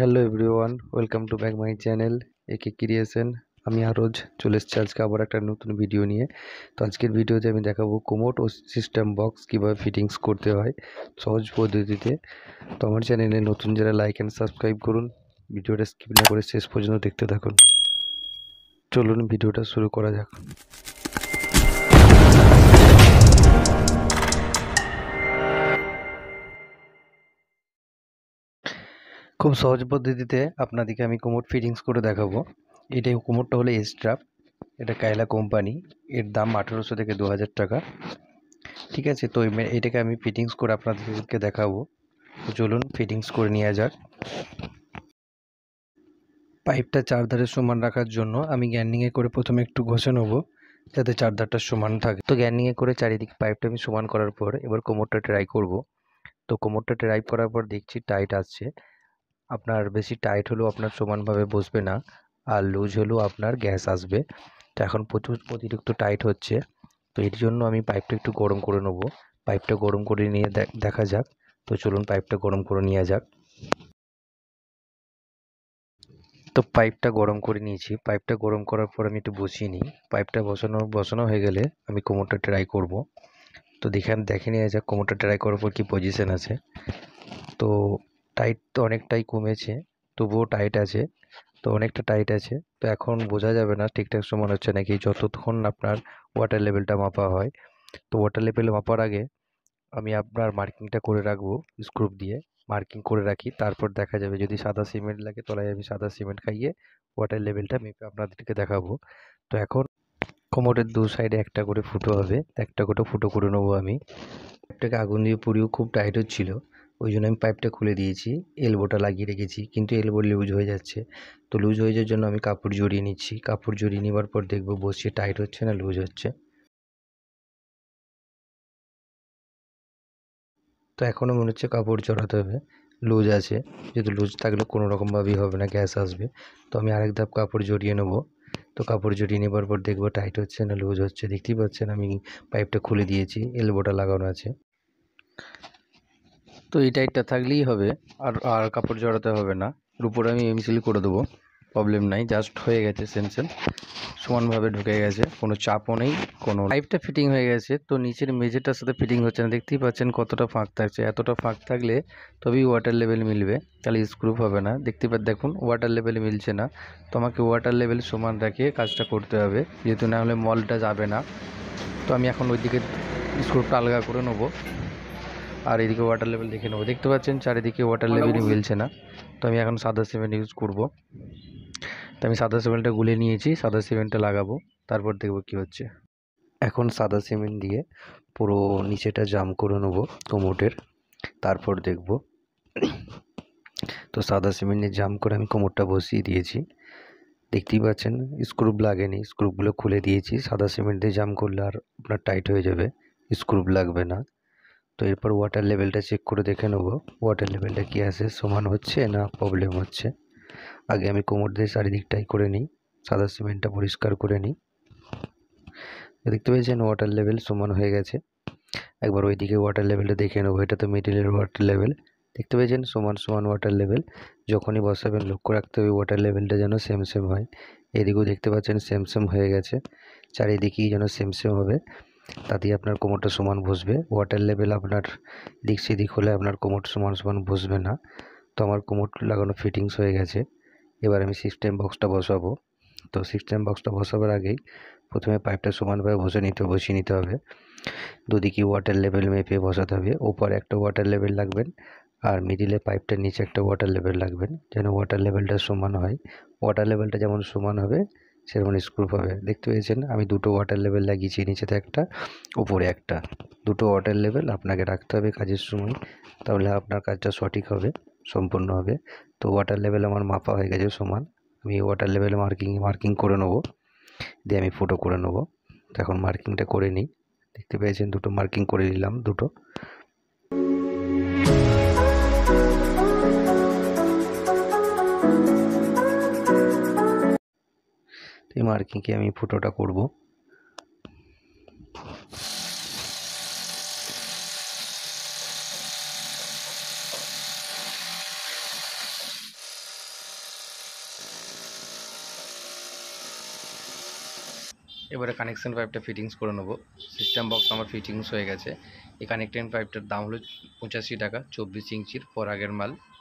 Hello everyone, welcome to back my channel একে creation. আমি arose চলে এসেছি আজকে আবার একটা নতুন ভিডিও নিয়ে। তো আজকের ভিডিওতে আমি দেখাবো কোমোড ও সিস্টেম বক্স কীভাবে ফিটিংস করতে হয় সহজ পদ্ধতিতে। তো আমার চ্যানেলে নতুন যারা লাইক অ্যান্ড সাবস্ক্রাইব করুন, ভিডিওটা স্কিপ না করে শেষ পর্যন্ত দেখতে থাকুন। চলুন ভিডিওটা শুরু করা যাক। খুব সহজ পদ্ধতিতে আপনাদেরকে আমি কোমোড ফিটিংস করে দেখাবো। এই কোমোডটা হলো এসট্রাপ, এটা কায়লা কোম্পানি। এর দাম 1800 থেকে 2000 টাকা। ঠিক আছে, তো এটাকে আমি ফিটিংস করে আপনাদেরকে দেখাবো। তো চলুন ফিটিংস করে নেওয়া যাক। পাইপটা চারধারে সমান রাখার জন্য আমি গ্যান্ডিংয়ে করে প্রথমে একটু ঘষে নেবো যাতে চারধারটা সমান থাকে। তো গ্যান্ডিংয়ে করে চারিদিকে পাইপটা আমি সমান করার পর এবার কোমরটা ট্রাই করব। তো কোমরটা ট্রাই করার পর দেখছি টাইট আসছে। আপনার বেশি টাইট হলেও আপনার সমানভাবে বসবে না, আর লুজ হলেও আপনার গ্যাস আসবে। তো এখন অতিরিক্ত টাইট হচ্ছে, তো এর জন্য আমি পাইপটা একটু গরম করে নেবো। পাইপটা গরম করে নিয়ে দেখা যাক। তো চলুন পাইপটা গরম করে নেওয়া যাক। তো পাইপটা গরম করে নিয়েছি। পাইপটা গরম করার পর আমি একটু বসিয়ে নিই। পাইপটা বসানো হয়ে গেলে আমি কোমরটা ট্রাই করব। তো দেখে নেওয়া যাক কোমরটা ট্রাই করার পর কী পজিশন আছে। তো টাইট তো অনেকটাই কমেছে, তবুও টাইট আছে। তো অনেকটা টাইট আছে, তো এখন বোঝা যাবে না ঠিকঠাক সমান হচ্ছে নাকি যতক্ষণ আপনার ওয়াটার লেভেলটা মাপা হয়। তো ওয়াটার লেভেল মাপার আগে আমি আপনার মার্কিংটা করে রাখবো, স্ক্রু দিয়ে মার্কিং করে রাখি। তারপর দেখা যাবে যদি সাদা সিমেন্ট লাগে তলায় আমি সাদা সিমেন্ট খাইয়ে ওয়াটার লেভেলটা মেপে আপনাদেরকে দেখাবো। তো এখন কোমরের দু সাইডে একটা করে ফুটো হবে, একটা করে ফুটো করে নেবো আমি। পাইপটাকে আগুন দিয়ে পুড়িয়েও খুব টাইট হচ্ছিল, ওই জন্য আমি পাইপটা খুলে দিয়েছি, এলবোটা লাগিয়ে রেখেছি, কিন্তু এলবো লুজ হয়ে যাচ্ছে। তো লুজ হয়ে যাওয়ার জন্য আমি কাপড় জড়িয়ে নিচ্ছি। কাপড় জড়িয়ে নেওয়ার পর দেখবো বসিয়ে টাইট হচ্ছে না লুজ হচ্ছে। তো এখনও মনে হচ্ছে কাপড় জড়াতে হবে, লুজ আছে। যেহেতু লুজ থাকলে কোনো রকমভাবেই হবে না, গ্যাস আসবে। তো আমি আরেক ধাপ কাপড় জড়িয়ে নেবো। তো কাপড় জড়িয়ে নেবার পর দেখবো টাইট হচ্ছে না লুজ হচ্ছে। দেখতেই পাচ্ছেন আমি পাইপটা খুলে দিয়েছি, এলবোটা লাগানো আছে। তো এই টাইটটা থাকলেই হবে, আর আর কাপড় জড়াতে হবে না। এর উপরে আমি এমসিল করে দেবো, প্রবলেম নাই। জাস্ট হয়ে গেছে, সেম সমানভাবে ঢুকে গেছে, কোনো চাপও নেই। কোনো পাইপটা ফিটিং হয়ে গেছে। তো নিচের মেঝেটার সাথে ফিটিং হচ্ছে না, দেখতেই পাচ্ছেন কতটা ফাঁক থাকছে। এতটা ফাঁক থাকলে তবেই ওয়াটার লেভেল মিলবে, তাহলে স্ক্রু হবে না। দেখুন ওয়াটার লেভেল মিলছে না। তো আমাকে ওয়াটার লেভেল সমান রেখে কাজটা করতে হবে, যেহেতু না হলে মলটা যাবে না। তো আমি এখন ওইদিকে স্ক্রুটা আলগা করে নেবো, আর এদিকে ওয়াটার লেভেল দেখে নেবো। দেখতে পাচ্ছেন চারিদিকে ওয়াটার লেভেলই মিলছে না। তো আমি এখন সাদা সিমেন্ট ইউজ করব। তো আমি সাদা সিমেন্টটা গুলে নিয়েছি, সাদা সিমেন্টটা লাগাবো, তারপর দেখবো কি হচ্ছে। এখন সাদা সিমেন্ট দিয়ে পুরো নিচেটা জাম করে নেবো কোমোডের, তারপর দেখব। তো সাদা সিমেন্ট দিয়ে জাম করে আমি কোমোডটা বসিয়ে দিয়েছি। দেখতেই পাচ্ছেন স্ক্রু লাগেনি, স্ক্রুগুলো খুলে দিয়েছি। সাদা সিমেন্ট দিয়ে জাম করলে আর আপনার টাইট হয়ে যাবে, স্ক্রু লাগবে না। তো এরপর ওয়াটার লেভেলটা চেক করে দেখে নেবো ওয়াটার লেভেলটা কী আছে, সমান হচ্ছে না প্রবলেম হচ্ছে। আগে আমি কোমর দিয়ে চারিদিকটাই করে নিই, সাদা সিমেন্টটা পরিষ্কার করে নিই। দেখতে পেয়েছেন ওয়াটার লেভেল সমান হয়ে গেছে। একবার ওইদিকে ওয়াটার লেভেলটা দেখে নেবো, এটা তো মিডিলের ওয়াটার লেভেল। দেখতে পেয়েছেন সমান ওয়াটার লেভেল। যখনই বসাবেন লক্ষ্য রাখতে হবে ওয়াটার লেভেলটা যেন সেম হয়। এদিকেও দেখতে পাচ্ছেন সেম হয়ে গেছে, চারিদিকেই যেন সেম হবে, তাতেই আপনার কোমরটা সমান বসবে। ওয়াটার লেভেল আপনার দিক সেদিক হলে আপনার কোমর সমান বসবে না। তো আমার কোমর লাগানো ফিটিংস হয়ে গেছে। এবার আমি সিস্টেম বক্সটা বসাবো। তো সিস্টেম বক্সটা বসাবার আগেই প্রথমে পাইপটা সমানভাবে বসিয়ে নিতে হবে। দুদিকে ওয়াটার লেভেল মেপে বসাতে হবে। ওপরে একটা ওয়াটার লেভেল রাখবেন, আর মিডিলে পাইপটার নিচে একটা ওয়াটার লেভেল রাখবেন, যেন ওয়াটার লেভেলটা সমান হয়। ওয়াটার লেভেলটা যেমন সমান হবে সেরকম স্ক্রু হবে। দেখতে পেয়েছেন আমি দুটো ওয়াটার লেভেল লাগিয়েছি, নিচেতে একটা উপরে একটা। দুটো ওয়াটার লেভেল আপনাকে রাখতে হবে কাজের সময়, তাহলে আপনার কাজটা সঠিক হবে, সম্পূর্ণ হবে। তো ওয়াটার লেভেল আমার মাপা হয়ে গেছে সমান। আমি ওয়াটার লেভেল মার্কিং করে নেবো, দিয়ে আমি ফুটো করে নেবো। তো এখন মার্কিংটা করে নিই। দেখতে পেয়েছেন দুটো মার্কিং করে নিলাম, দুটো। এই মার্কিংকে আমি ফুটোটা করব। এবারে কানেকশন পাইপটা ফিটিংস করে নেবো। সিস্টেম বক্স আমার ফিটিংস হয়ে গেছে। এই কানেকটিং পাইপটার দাম হলো 85 টাকা, 24 ইঞ্চির পরাগের মাল।